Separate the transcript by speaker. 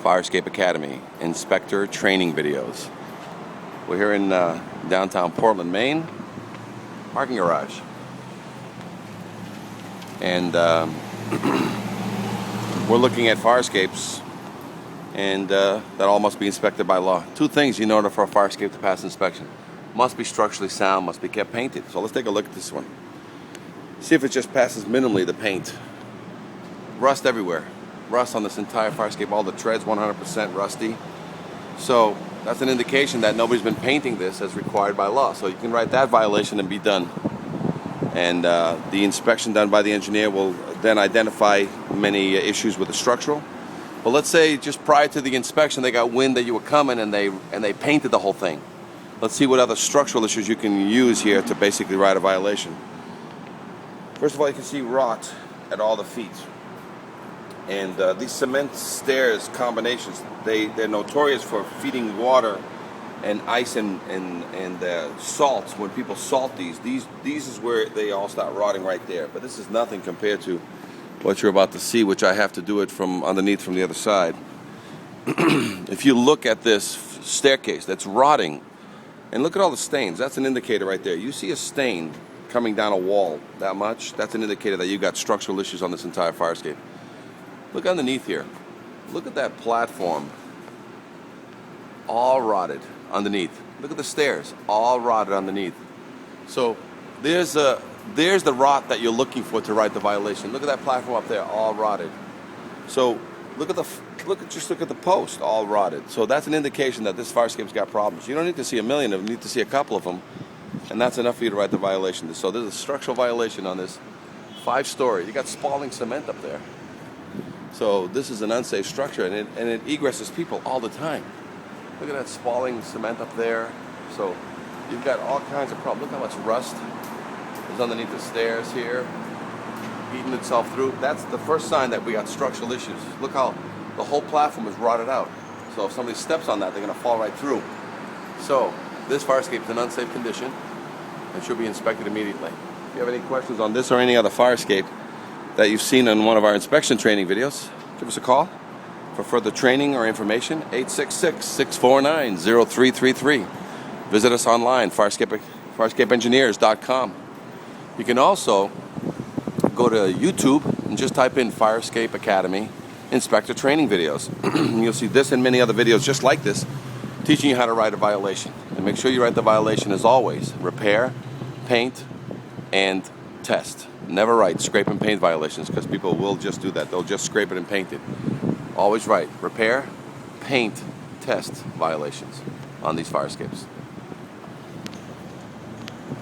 Speaker 1: Fire Escape Academy inspector training videos. We're here in downtown Portland, Maine, parking garage, and we're looking at fire escapes, and that all must be inspected by law. Two things in order for a fire escape to pass inspection: must be structurally sound, must be kept painted. So let's take a look at this one. See if it just passes minimally the paint. Rust everywhere. Rust on this entire fire escape. All the treads 100% rusty. So that's an indication that nobody's been painting this as required by law. So you can write that violation and be done. And the inspection done by the engineer will then identify many issues with the structural. But let's say just prior to the inspection they got wind that you were coming and they painted the whole thing. Let's see what other structural issues you can use here to basically write a violation. First of all, you can see rot at all the feet. And these cement stairs combinations, they're notorious for feeding water and ice and salts. When people salt these is where they all start rotting right there. But this is nothing compared to what you're about to see, which I have to do it from underneath from the other side. If you look at this staircase that's rotting, and look at all the stains, that's an indicator right there. You see a stain coming down a wall that much, that's an indicator that you got structural issues on this entire fire escape. Look underneath here. Look at that platform, all rotted underneath. Look at the stairs, all rotted underneath. So there's the rot that you're looking for to write the violation. Look at that platform up there, all rotted. So look at the post, all rotted. So that's an indication that this fire escape's got problems. You don't need to see a million of them, you need to see a couple of them, and that's enough for you to write the violation. So there's a structural violation on this 5-story. You got spalling cement up there. So this is an unsafe structure, and it egresses people all the time. Look at that spalling cement up there. So you've got all kinds of problems. Look how much rust is underneath the stairs here, eating itself through. That's the first sign that we got structural issues. Look how the whole platform is rotted out. So if somebody steps on that, they're going to fall right through. So this fire escape is in unsafe condition and should be inspected immediately. If you have any questions on this or any other fire escape that you've seen in one of our inspection training videos, give us a call for further training or information. 866-649-0333. Visit us online, firescapeengineers.com. You can also go to YouTube and just type in Fire Escape Academy inspector training videos. You'll see this and many other videos just like this teaching you how to write a violation. And make sure you write the violation as always: repair, paint, and test. Never write scrape and paint violations, because people will just do that. They'll just scrape it and paint it. Always write repair, paint, test violations on these fire escapes.